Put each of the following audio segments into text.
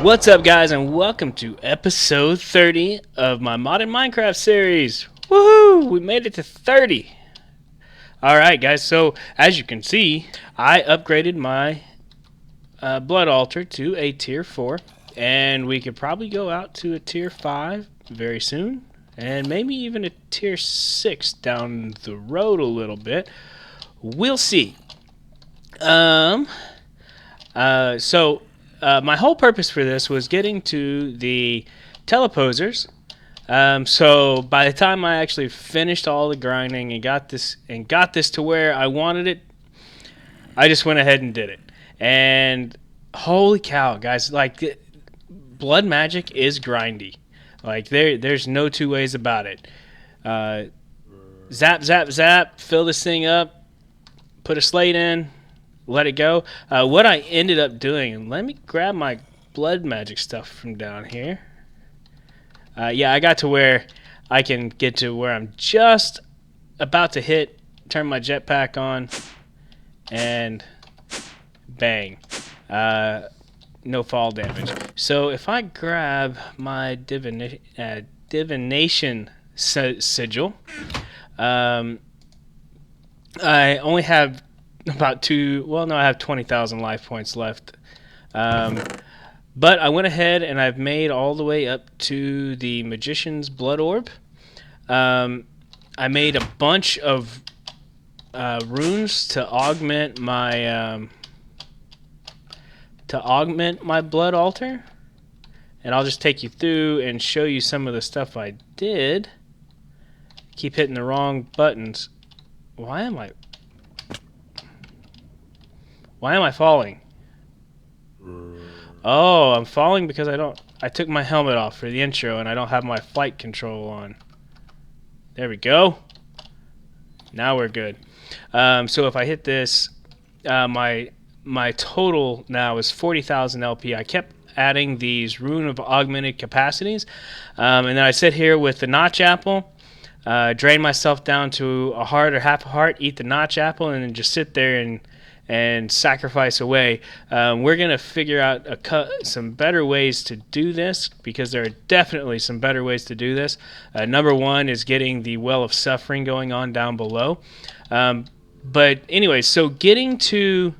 What's up, guys, and welcome to episode 30 of my modded Minecraft series. Woohoo! We made it to 30. Alright, guys, so as you can see, I upgraded my blood altar to a tier 4, and we could probably go out to a tier 5 very soon, and maybe even a tier 6 down the road a little bit. We'll see. My whole purpose for this was getting to the teleposers. So by the time I actually finished all the grinding and got this to where I wanted it, I just went ahead and did it. And holy cow, guys! Like, blood magic is grindy. Like, there's no two ways about it. Zap, zap, zap. Fill this thing up. Put a slate in. Let it go. What I ended up doing, and let me grab my blood magic stuff from down here. Yeah, I got to where I can get to where I'm just about to turn my jetpack on, and bang. No fall damage. So if I grab my divination sigil, I only have about I have 20,000 life points left. But I went ahead and I've made all the way up to the Magician's Blood Orb. I made a bunch of runes to augment my blood altar, and I'll just take you through and show you some of the stuff I did. Keep hitting the wrong buttons. Why am I falling? Oh, I'm falling because I took my helmet off for the intro and I don't have my flight control on. There we go. Now we're good. So if I hit this, my total now is 40,000 LP. I kept adding these rune of augmented capacities. And then I sit here with the notch apple, drain myself down to a heart or half a heart, eat the notch apple, and then just sit there and sacrifice away. We're going to figure out some better ways to do this, because there are definitely some better ways to do this. Number one is getting the Well of Suffering going on down below. But anyway, so getting to...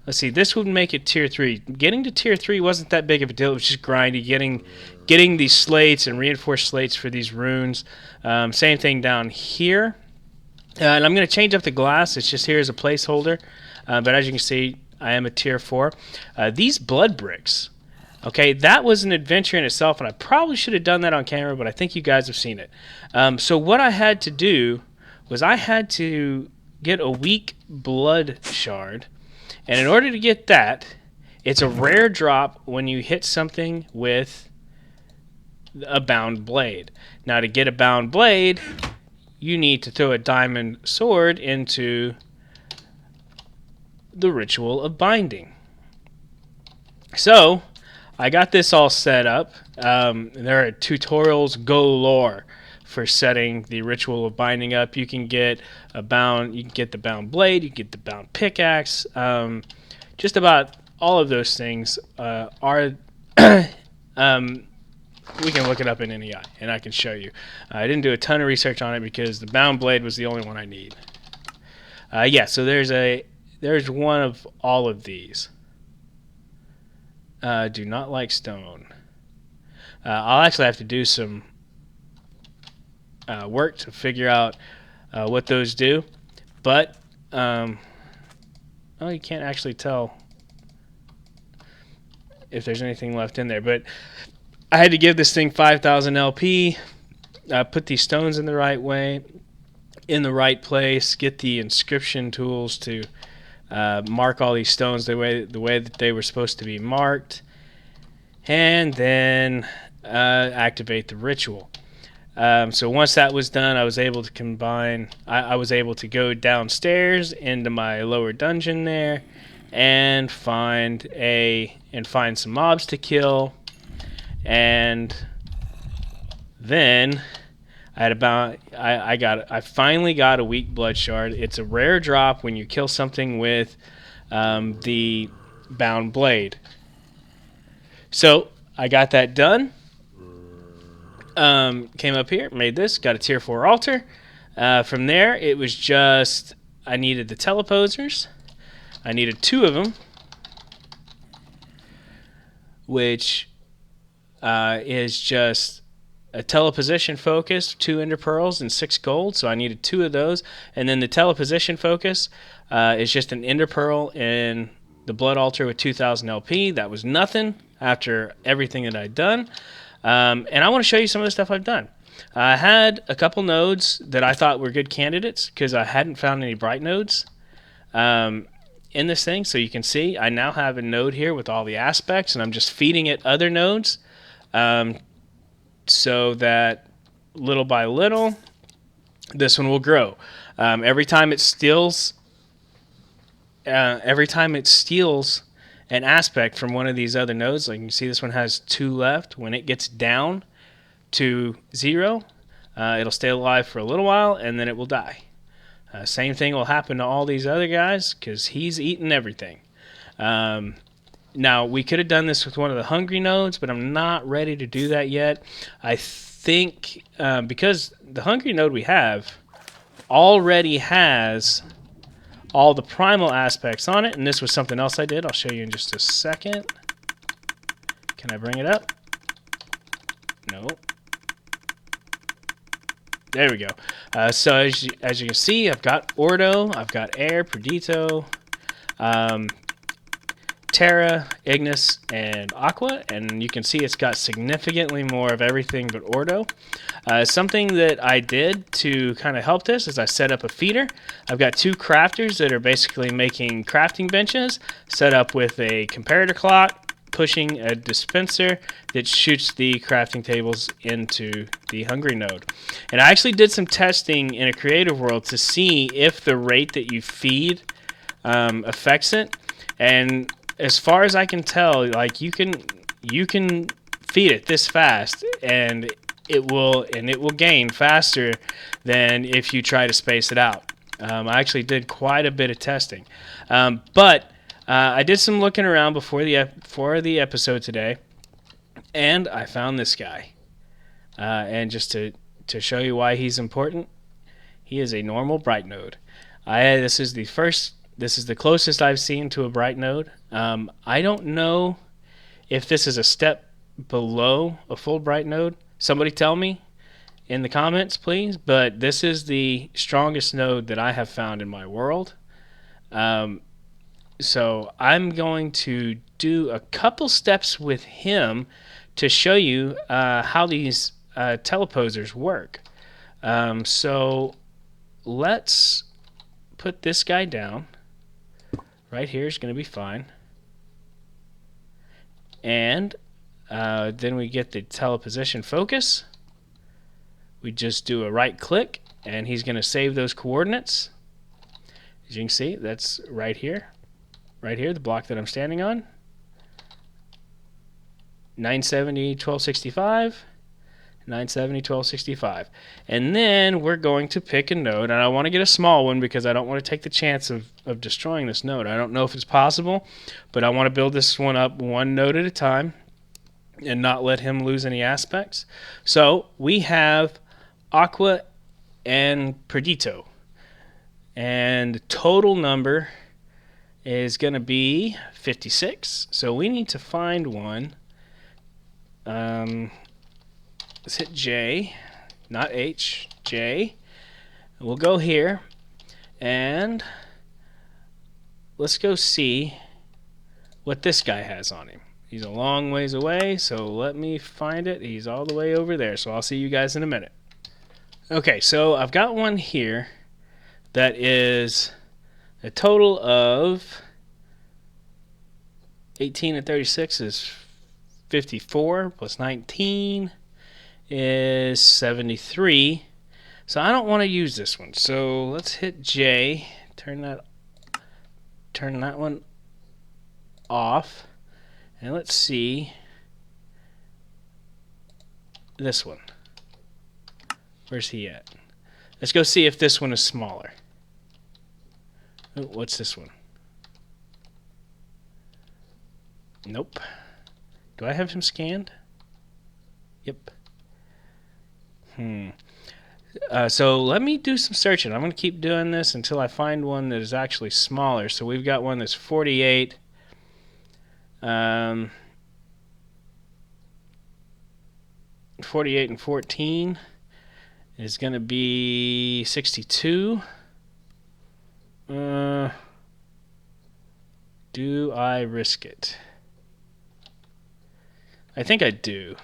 Let's see, this would make it tier 3. Getting to tier 3 wasn't that big of a deal. It was just grindy. Getting these slates and reinforced slates for these runes. Same thing down here. And I'm going to change up the glass. It's just here as a placeholder. But as you can see, I am a tier 4. These blood bricks, okay, that was an adventure in itself, and I probably should have done that on camera, but I think you guys have seen it. So what I had to do was I had to get a weak blood shard, and in order to get that, it's a rare drop when you hit something with a bound blade. Now, to get a bound blade, you need to throw a diamond sword into the ritual of binding. So I got this all set up. There are tutorials galore for setting the ritual of binding up. You can get the bound blade, you can get the bound pickaxe. Just about all of those things are we can look it up in NEI, and I can show you. I didn't do a ton of research on it because the bound blade was the only one I need. Yeah, so there's one of all of these. Do not like stone. I'll actually have to do some work to figure out what those do. But, you can't actually tell if there's anything left in there. But I had to give this thing 5,000 LP, put these stones in the right way, in the right place, get the inscription tools to mark all these stones the way that they were supposed to be marked, and then activate the ritual. So once that was done, I was able to combine. I was able to go downstairs into my lower dungeon there, and find some mobs to kill, and then I finally got a weak blood shard. It's a rare drop when you kill something with the bound blade. So I got that done. Came up here, made this, got a tier 4 altar. From there, it was just I needed the teleposers. I needed 2 of them, which is just a teleposition focus, 2 ender pearls, and 6 gold. So I needed 2 of those. And then the teleposition focus is just an ender pearl in the blood altar with 2,000 LP. That was nothing after everything that I'd done. And I want to show you some of the stuff I've done. I had a couple nodes that I thought were good candidates because I hadn't found any bright nodes in this thing. So you can see I now have a node here with all the aspects, and I'm just feeding it other nodes so that little by little this one will grow. Every time it steals an aspect from one of these other nodes, like you can see this one has 2 left. When it gets down to 0, it'll stay alive for a little while and then it will die. Same thing will happen to all these other guys because he's eating everything. Now we could have done this with one of the hungry nodes, but I'm not ready to do that yet. I think because the hungry node we have already has all the primal aspects on it, and this was something else I did. I'll show you in just a second. Can I bring it up? No. There we go. So as you can see, I've got Ordo, I've got Air, Perdito, Terra, Ignis, and Aqua, and you can see it's got significantly more of everything but Ordo. Something that I did to kind of help this is I set up a feeder. I've got 2 crafters that are basically making crafting benches, set up with a comparator clock, pushing a dispenser that shoots the crafting tables into the hungry node. And I actually did some testing in a creative world to see if the rate that you feed affects it, and as far as I can tell, like you can feed it this fast and it will gain faster than if you try to space it out. I actually did quite a bit of testing, but I did some looking around before the episode today, and I found this guy. And just to show you why he's important, he is a normal bright node. This is the closest I've seen to a bright node. I don't know if this is a step below a full bright node. Somebody tell me in the comments, please. But this is the strongest node that I have found in my world. So I'm going to do a couple steps with him to show you how these teleposers work. So let's put this guy down. Right here is going to be fine. And then we get the teleposition focus. We just do a right click and he's going to save those coordinates. As you can see, that's right here. Right here, the block that I'm standing on. 970, 1265. 970, 1265. And then we're going to pick a node, and I want to get a small one because I don't want to take the chance of destroying this node. I don't know if it's possible, but I want to build this one up one node at a time and not let him lose any aspects. So we have Aqua and Perdito, and the total number is going to be 56. So we need to find one. Let's hit J, not H, J. We'll go here, and let's go see what this guy has on him. He's a long ways away, so let me find it. He's all the way over there, so I'll see you guys in a minute. Okay, so I've got one here that is a total of 18 and 36 is 54 plus 19 is 73. So I don't want to use this one. So let's hit J, turn that one off, and let's see this one. Where's he at? Let's go see if this one is smaller. Oh, what's this one? Nope. Do I have him scanned? Yep. So let me do some searching. I'm going to keep doing this until I find one that is actually smaller. So we've got one that's 48. 48 and 14 is going to be 62. Do I risk it? I think I do.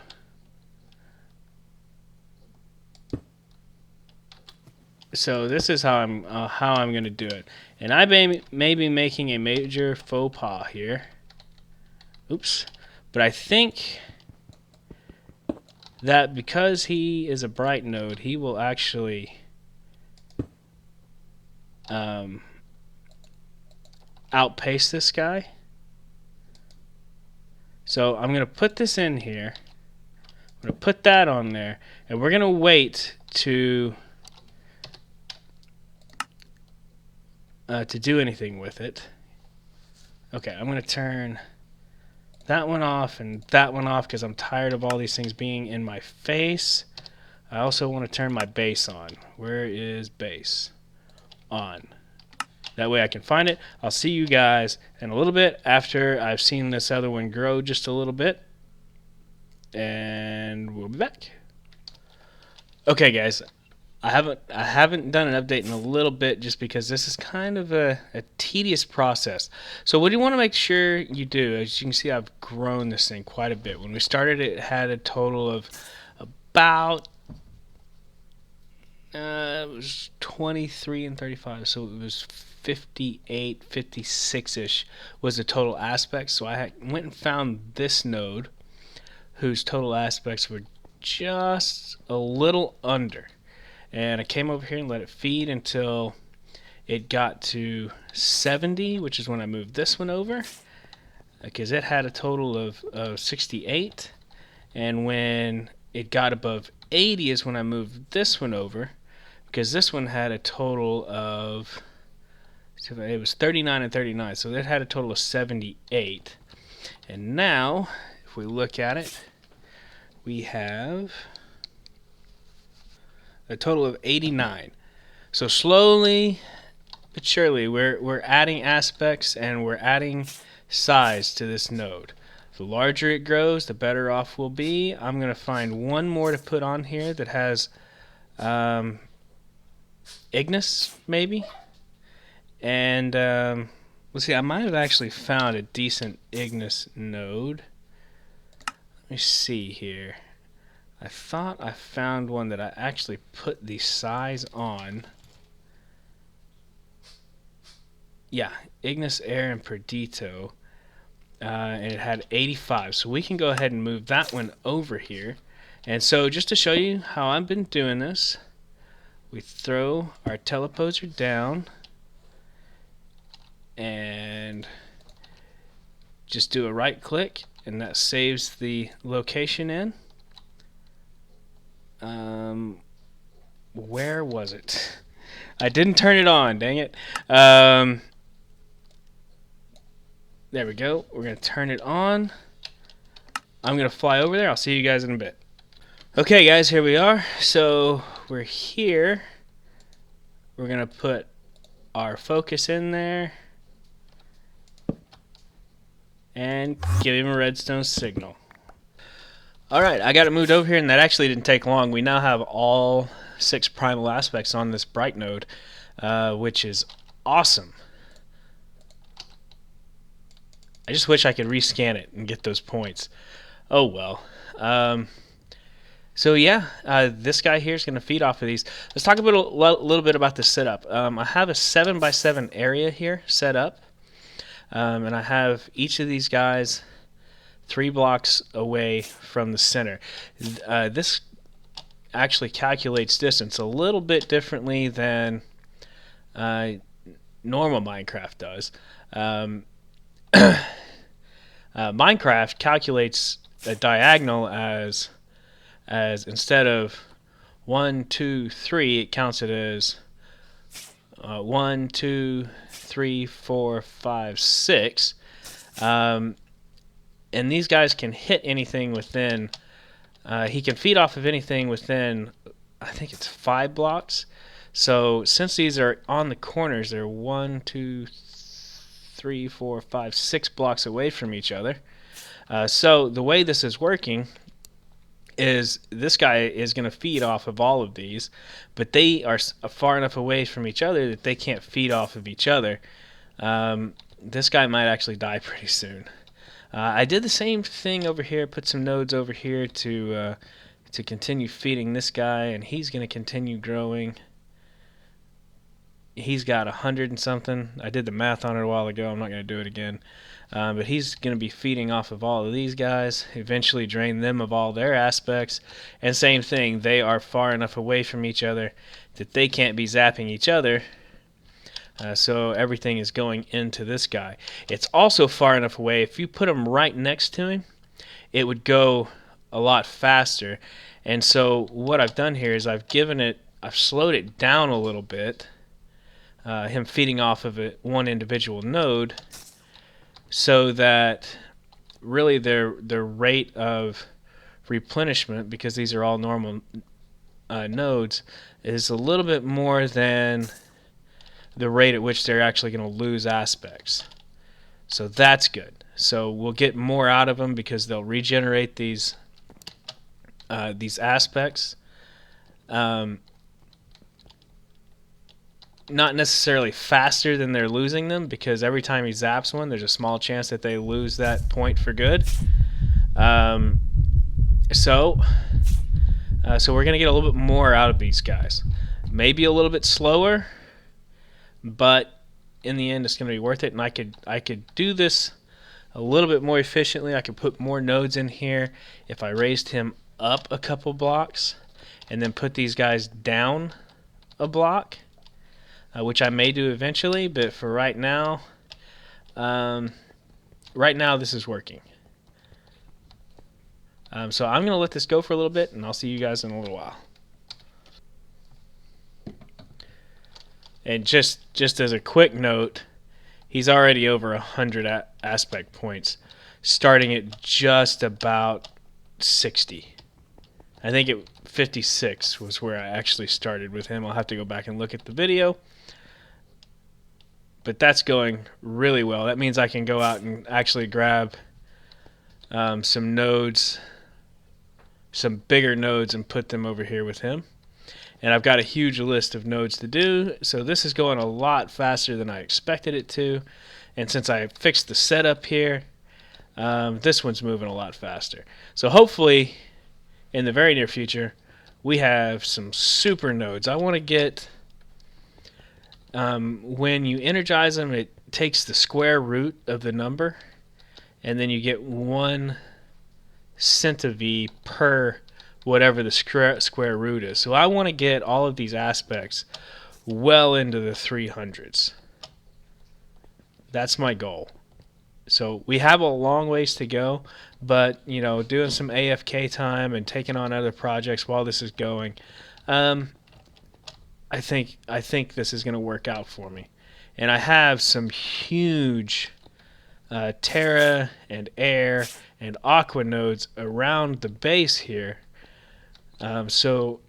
So this is how I'm going to do it, and I may be making a major faux pas here. Oops, but I think that because he is a bright node, he will actually outpace this guy. So I'm going to put this in here. I'm going to put that on there, and we're going to wait to do anything with it. Okay, I'm going to turn that one off and that one off because I'm tired of all these things being in my face. I also want to turn my bass on. Where is bass? On. That way I can find it. I'll see you guys in a little bit after I've seen this other one grow just a little bit. And we'll be back. Okay, guys. I haven't done an update in a little bit just because this is kind of a tedious process. So what do you want to make sure you do? As you can see, I've grown this thing quite a bit. When we started, it had a total of about it was 23 and 35, so it was 58, 56-ish was the total aspects. So I went and found this node whose total aspects were just a little under. And I came over here and let it feed until it got to 70, which is when I moved this one over, because it had a total of 68. And when it got above 80 is when I moved this one over, because this one had a total of, it was 39 and 39, so it had a total of 78. And now, if we look at it, we have a total of 89. So slowly but surely we're adding aspects and we're adding size to this node. The larger it grows, the better off we'll be. I'm going to find one more to put on here that has Ignis maybe. And let's see, I might have actually found a decent Ignis node. Let me see here. I thought I found one that I actually put the size on. Yeah, Ignis Air and Perdito. And it had 85. So we can go ahead and move that one over here. And so just to show you how I've been doing this, we throw our teleposer down and just do a right click, and that saves the location in. Where was it? I didn't turn it on, dang it. There we go. We're going to turn it on. I'm going to fly over there. I'll see you guys in a bit. Okay, guys, here we are. So we're here. We're going to put our focus in there and give him a redstone signal. Alright, I got it moved over here, and that actually didn't take long. We now have all 6 primal aspects on this bright node, which is awesome. I just wish I could rescan it and get those points. Oh well. So yeah, this guy here is going to feed off of these. Let's talk a little bit about the setup. I have a 7x7 area here set up, and I have each of these guys 3 blocks away from the center. This actually calculates distance a little bit differently than normal Minecraft does. Minecraft calculates a diagonal as instead of 1, 2, 3, it counts it as 1, 2, 3, 4, 5, 6. And these guys can hit anything within. He can feed off of anything within, I think it's 5 blocks. So since these are on the corners, they're 1, 2, 3, 4, 5, 6 blocks away from each other. So the way this is working is this guy is going to feed off of all of these, but they are far enough away from each other that they can't feed off of each other. This guy might actually die pretty soon. I did the same thing over here, put some nodes over here to continue feeding this guy, and he's going to continue growing. He's got 100 and something. I did the math on it a while ago. I'm not going to do it again. But he's going to be feeding off of all of these guys, eventually drain them of all their aspects. And same thing, they are far enough away from each other that they can't be zapping each other. So everything is going into this guy. It's also far enough away, if you put him right next to him, it would go a lot faster. And so what I've done here is I've slowed it down a little bit, him feeding off of one individual node, so that really their rate of replenishment, because these are all normal nodes, is a little bit more than the rate at which they're actually going to lose aspects. So that's good. So we'll get more out of them because they'll regenerate these aspects. Not necessarily faster than they're losing them, because every time he zaps one, there's a small chance that they lose that point for good. So we're going to get a little bit more out of these guys. Maybe a little bit slower, but in the end it's going to be worth it. And I could do this a little bit more efficiently. I could put more nodes in here if I raised him up a couple blocks and then put these guys down a block, which I may do eventually, but for right now, this is working. So I'm going to let this go for a little bit, and I'll see you guys in a little while. And just as a quick note, he's already over 100 aspect points, starting at just about 60. I think 56 was where I actually started with him. I'll have to go back and look at the video. But that's going really well. That means I can go out and actually grab some nodes, some bigger nodes, and put them over here with him. And I've got a huge list of nodes to do, so this is going a lot faster than I expected it to. And since I fixed the setup here, this one's moving a lot faster. So hopefully, in the very near future, we have some super nodes. I want to get, when you energize them, it takes the square root of the number, and then you get 1 centiV per whatever the square root is. So I want to get all of these aspects well into the 300s. That's my goal. So we have a long ways to go, but doing some AFK time and taking on other projects while this is going, I think this is going to work out for me. And I have some huge Terra and Air and Aqua nodes around the base here. So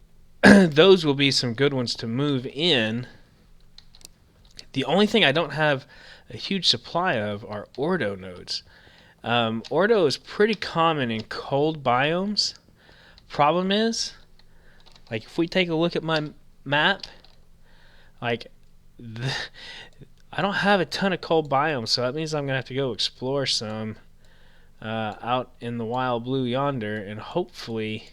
those will be some good ones to move in. The only thing I don't have a huge supply of are Ordo nodes. Ordo is pretty common in cold biomes. Problem is, like, if we take a look at my map, like, I don't have a ton of cold biomes, so that means I'm gonna have to go explore some out in the wild blue yonder and hopefully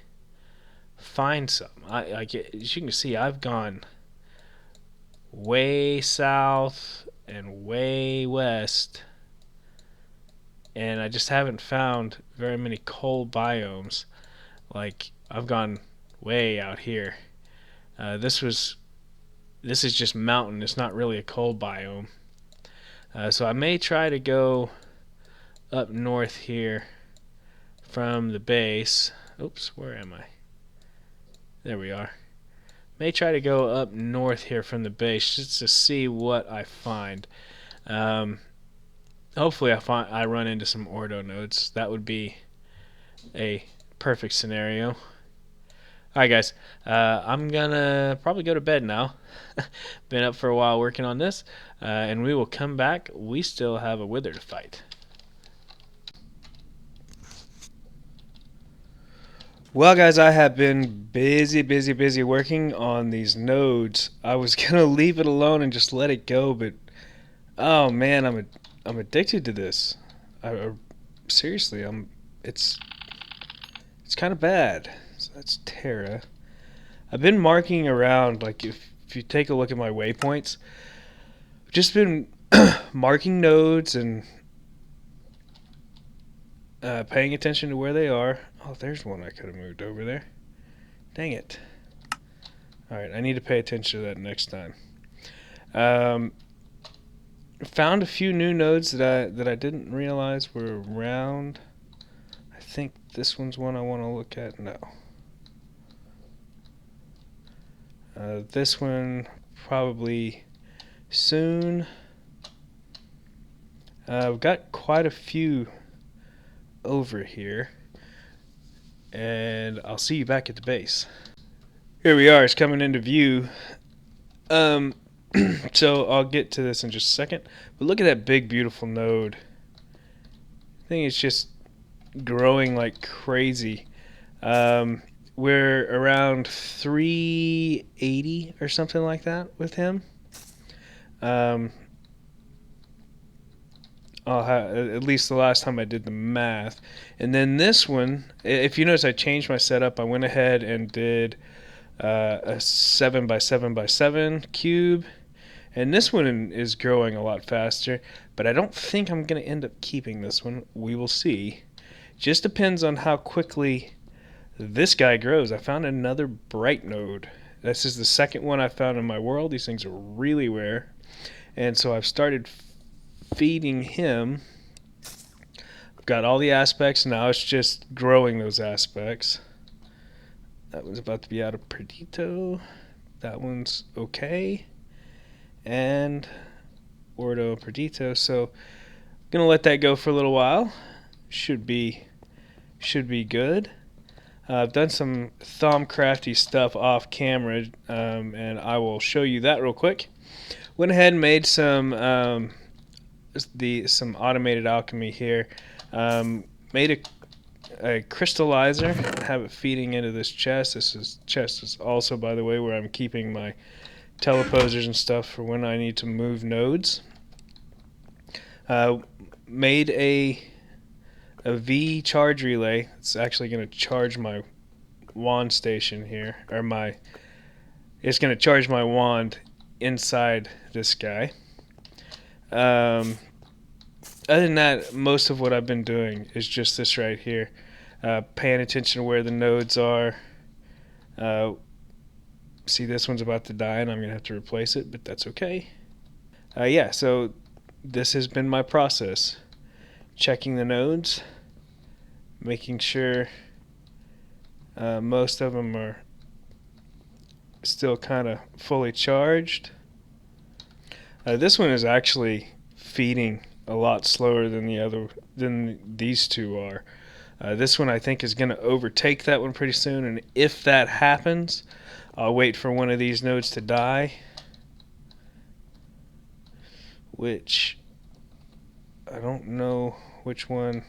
find some. As you can see, I've gone way south and way west, and I just haven't found very many cold biomes. Like, I've gone way out here. This is just mountain. It's not really a cold biome. So I may try to go up north here from the base. Oops, where am I? There we are. May try to go up north here from the base just to see what I find. Um, Hopefully I run into some ordo nodes. That would be a perfect scenario. Alright guys, I'm gonna probably go to bed now. Been up for a while working on this, and we will come back. We still have a wither to fight. Well guys, I have been busy working on these nodes. I was gonna leave it alone and just let it go, but oh man, I'm addicted to this. Seriously, it's kind of bad. So that's Terra. I've been marking around, like if you take a look at my waypoints, I've just been marking nodes and paying attention to where they are. Oh, there's one I could have moved over there. Dang it. Alright, I need to pay attention to that next time. Found a few new nodes that I didn't realize were around. I think this one's one I want to look at. No. This one probably soon. I've got quite a few over here, and I'll see you back at the base. Here we are. It's coming into view. So I'll get to this in just a second. But look at that big, beautiful node. I think it's just growing like crazy. We're around 380 or something like that with him. At least the last time I did the math. And then this one, if you notice, I changed my setup. I went ahead and did a 7x7x7 cube. And this one is growing a lot faster, but I don't think I'm going to end up keeping this one. We will see. Just depends on how quickly this guy grows. I found another bright node. This is the second one I found in my world. These things are really rare. And so I've started feeding him. I've got all the aspects. Now it's just growing those aspects. That one's about to be out of Perdito. That one's okay. And Ordo Perdito. So I'm gonna let that go for a little while. Should be good. I've done some Thaumcrafty stuff off camera, and I will show you that real quick. Went ahead and made some automated alchemy here. Made a crystallizer, have it feeding into this chest. Chest is also, by the way, where I'm keeping my teleposers and stuff for when I need to move nodes. Made a V charge relay. It's actually going to charge my wand station here, or it's going to charge my wand inside this guy. Other than that, most of what I've been doing is just this right here, paying attention to where the nodes are. See, this one's about to die and I'm going to have to replace it, but that's okay. Yeah, so this has been my process. Checking the nodes, making sure most of them are still kind of fully charged. This one is actually feeding a lot slower than these two are. This one I think is going to overtake that one pretty soon, and if that happens, I'll wait for one of these nodes to die, which I don't know which one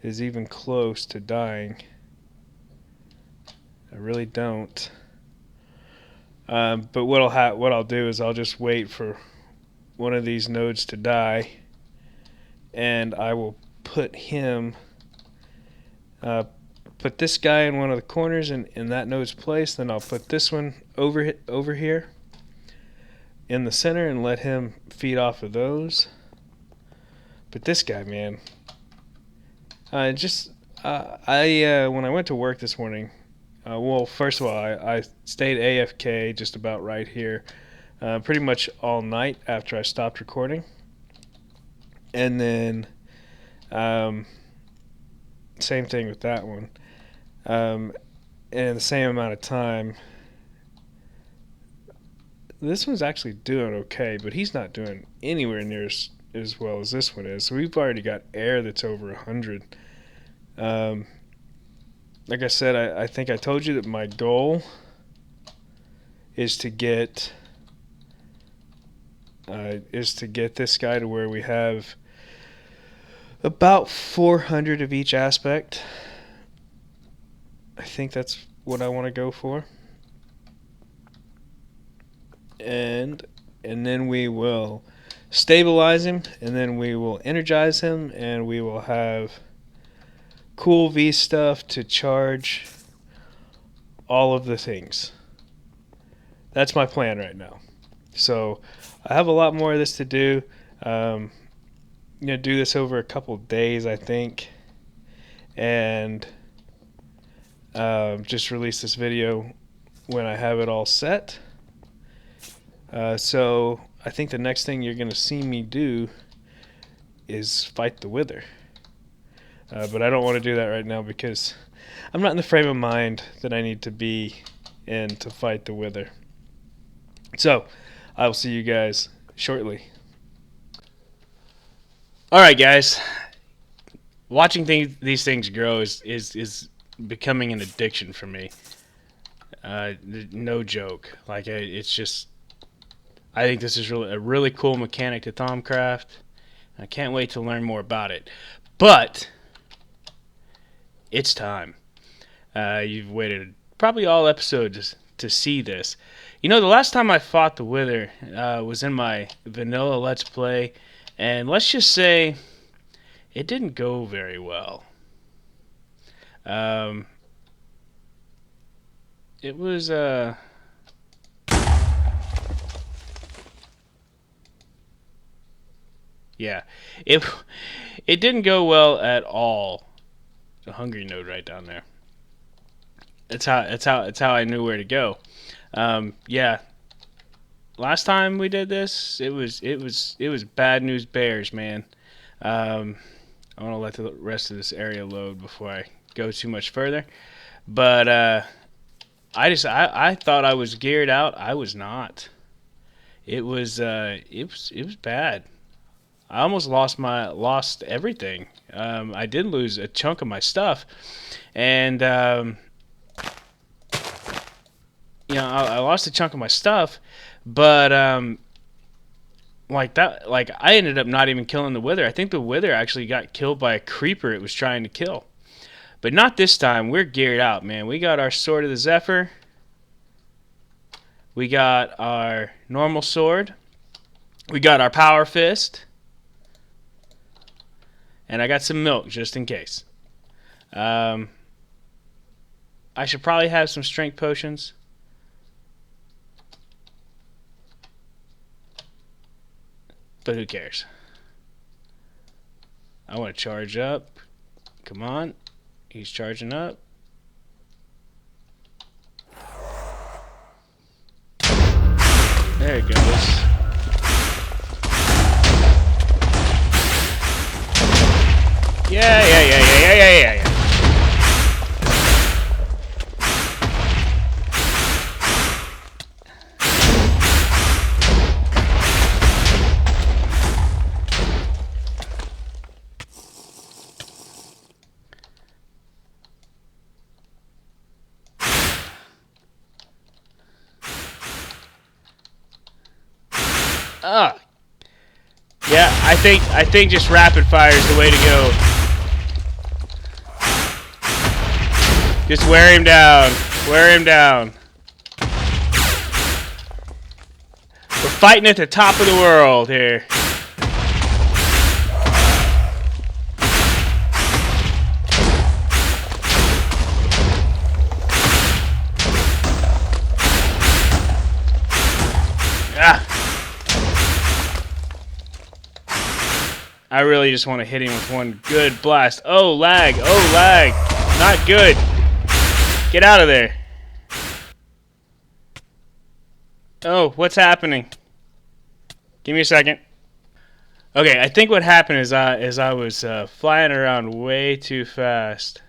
is even close to dying. I really don't. But what I'll do is I'll just wait for one of these nodes to die, and I will put this guy in one of the corners in that node's place. Then I'll put this one over here in the center and let him feed off of those. But this guy, man, when I went to work this morning, well, first of all, I stayed AFK just about right here, pretty much all night after I stopped recording, and then same thing with that one, and the same amount of time this one's actually doing okay, but he's not doing anywhere near as well as this one is. So we've already got air that's over 100. Like I said, I think I told you that my goal is to get this guy to where we have about 400 of each aspect. I think that's what I want to go for. And then we will stabilize him, and then we will energize him, and we will have cool V stuff to charge all of the things. That's my plan right now. So I have a lot more of this to do. I'm gonna do this over a couple days, I think, and just release this video when I have it all set. So I think the next thing you're gonna see me do is fight the Wither. But I don't want to do that right now because I'm not in the frame of mind that I need to be in to fight the Wither. So I will see you guys shortly. Alright guys, watching these things grow is becoming an addiction for me. No joke. Like, it's just, I think this is a really cool mechanic to Thaumcraft. I can't wait to learn more about it. But it's time. You've waited probably all episodes to see this. You know, the last time I fought the Wither was in my vanilla Let's Play, and let's just say it didn't go very well. It was yeah, it didn't go well at all. A hungry node right down there. That's how I knew where to go. Yeah. Last time we did this, it was bad news bears, man. I want to let the rest of this area load before I go too much further. But I thought I was geared out. I was not. It was bad. I almost lost everything. I did lose a chunk of my stuff, and you know, I lost a chunk of my stuff, but like I ended up not even killing the Wither. I think the Wither actually got killed by a creeper it was trying to kill, but not this time. We're geared out, man. We got our Sword of the Zephyr. We got our normal sword. We got our Power Fist. And I got some milk just in case. I should probably have some strength potions. But who cares? I want to charge up. Come on. He's charging up. There it goes. Yeah. Yeah, I think just rapid fire is the way to go. Just wear him down. Wear him down. We're fighting at the top of the world here. I really just want to hit him with one good blast. Oh, lag. Oh, lag. Not good. Get out of there. Oh, what's happening? Give me a second. Okay, I think what happened is I was flying around way too fast.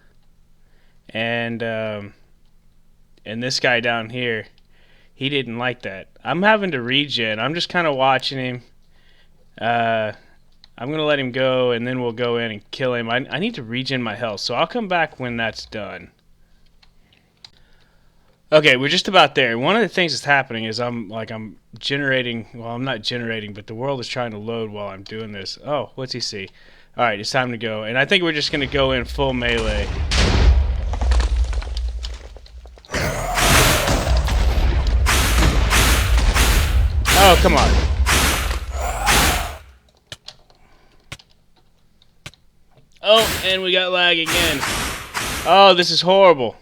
And this guy down here, he didn't like that. I'm having to regen. I'm just kind of watching him. I'm going to let him go, and then we'll go in and kill him. I need to regen my health, so I'll come back when that's done. Okay, we're just about there. One of the things that's happening is I'm generating. Well, I'm not generating, but the world is trying to load while I'm doing this. Oh, what's he see? All right, it's time to go. And I think we're just going to go in full melee. Oh, come on. Oh, and we got lag again. Oh, this is horrible.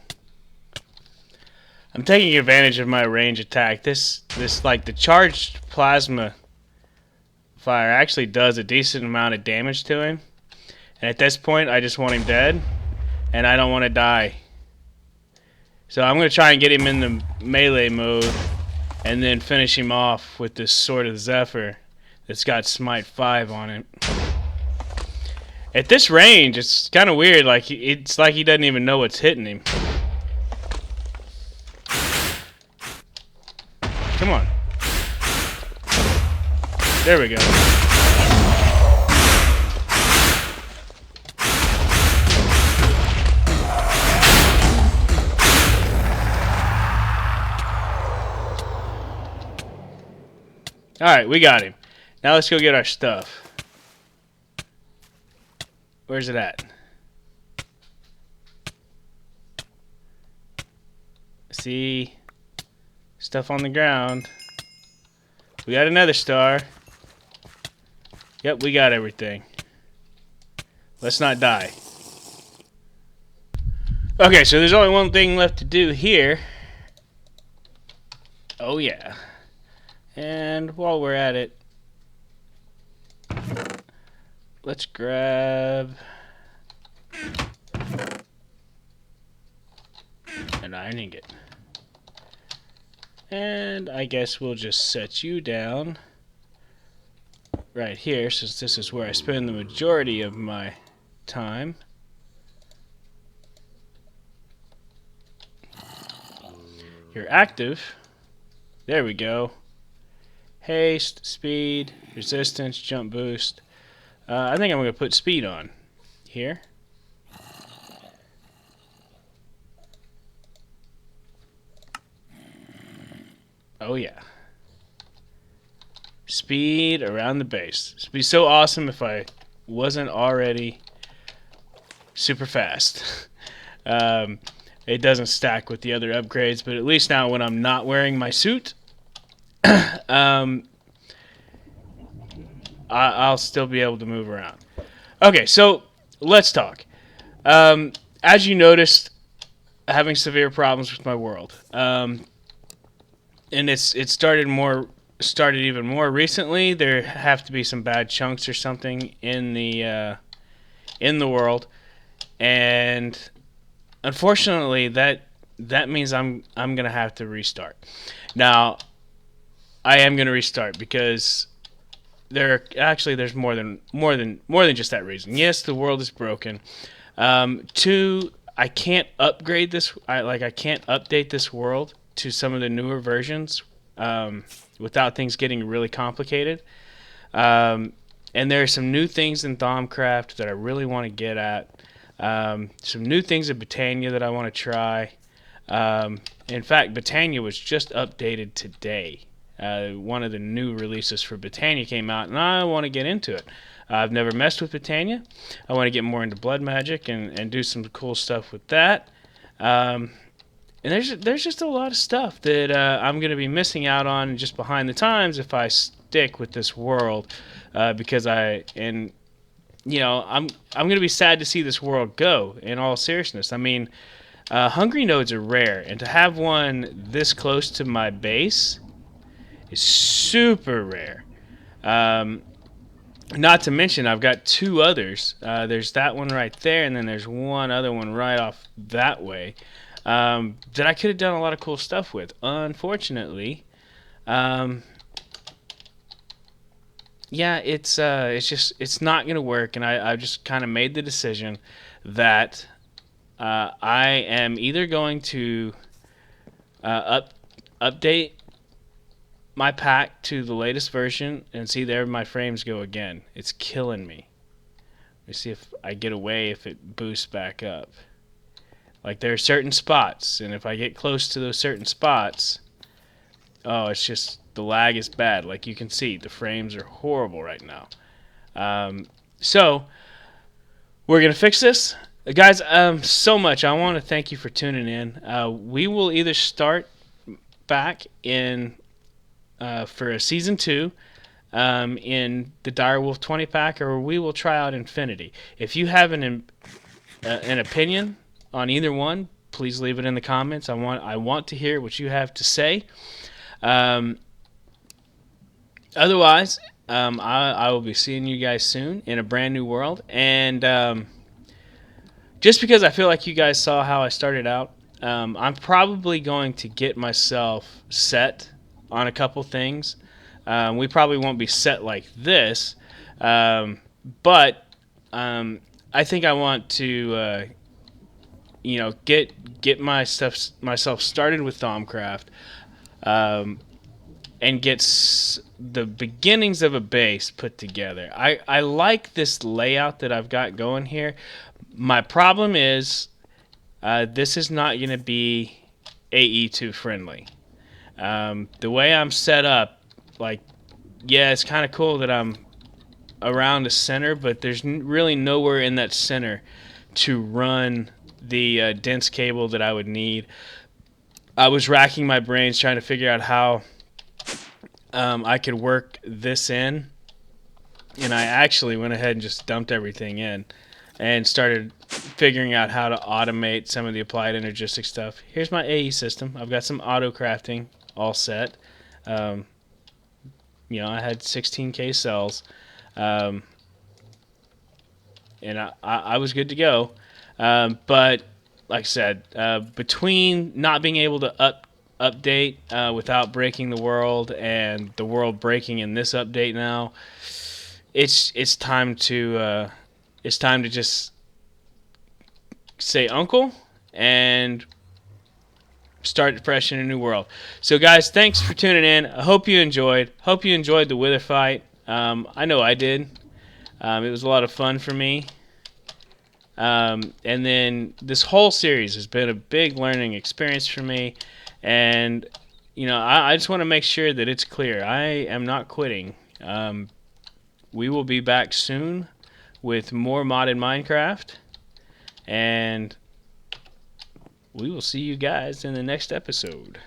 I'm taking advantage of my range attack. This like the charged plasma fire actually does a decent amount of damage to him. And at this point, I just want him dead, and I don't want to die. So I'm going to try and get him in the melee mode, and then finish him off with this Sword of Zephyr that's got Smite 5 on it. At this range, it's kind of weird. Like it's like he doesn't even know what's hitting him. Come on. There we go. Alright, we got him. Now let's go get our stuff. Where's it at? See? Stuff on the ground. We got another star. Yep, we got everything. Let's not die. Okay, so there's only one thing left to do here. Oh yeah. And while we're at it, let's grab an iron ingot. And I guess we'll just set you down right here, since this is where I spend the majority of my time. You're active. There we go. Haste, speed, resistance, jump boost. I think I'm going to put speed on here. Oh yeah. Speed around the base. It'd be so awesome if I wasn't already super fast. It doesn't stack with the other upgrades, but at least now when I'm not wearing my suit, I'll still be able to move around. Okay, so let's talk. As you noticed, having severe problems with my world. And it started even more recently. There have to be some bad chunks or something in the world, and unfortunately that means I'm gonna have to restart. Now, I am gonna restart because there's more than just that reason. Yes, the world is broken. Two, I can't upgrade this. I can't update this world to some of the newer versions without things getting really complicated. And there are some new things in Thaumcraft that I really want to get at. Some new things in Britannia that I want to try. In fact, Britannia was just updated today. One of the new releases for Britannia came out, and I want to get into it. I've never messed with Britannia. I want to get more into blood magic and do some cool stuff with that. And there's just a lot of stuff that I'm going to be missing out on just behind the times if I stick with this world, because I'm going to be sad to see this world go. In all seriousness, I mean, hungry nodes are rare, and to have one this close to my base is super rare. Not to mention, I've got two others. There's that one right there, and then there's one other one right off that way. That I could have done a lot of cool stuff with. Unfortunately, yeah, it's not gonna work, and I've just kind of made the decision that I am either going to update my pack to the latest version, and see, there my frames go again. It's killing me. Let me see if I get away, if it boosts back up. Like, there are certain spots, and if I get close to those certain spots, oh, it's just, the lag is bad. Like you can see, the frames are horrible right now. So we're going to fix this. Guys, so much. I want to thank you for tuning in. We will either start back in for a Season 2 in the Direwolf 20 pack, or we will try out Infinity. If you have an opinion on either one, please leave it in the comments. I want to hear what you have to say. Otherwise, I will be seeing you guys soon in a brand new world. And just because I feel like you guys saw how I started out, I'm probably going to get myself set on a couple things. We probably won't be set like this, but I think I want to, get myself started with Thaumcraft, and get the beginnings of a base put together. I like this layout that I've got going here. My problem is this is not going to be AE2 friendly. The way I'm set up, like, yeah, it's kind of cool that I'm around the center, but there's really nowhere in that center to run the dense cable that I would need. I was racking my brains trying to figure out how I could work this in, and I actually went ahead and just dumped everything in and started figuring out how to automate some of the applied energistic stuff. Here's my AE system. I've got some auto crafting all set. I had 16K cells, and I was good to go. But like I said, between not being able to update without breaking the world and the world breaking in this update now, it's time to just say uncle and start fresh in a new world. So guys, thanks for tuning in. I hope you enjoyed the Wither fight. I know I did. It was a lot of fun for me. And then this whole series has been a big learning experience for me. And, I just want to make sure that it's clear. I am not quitting. We will be back soon with more modded Minecraft. And we will see you guys in the next episode.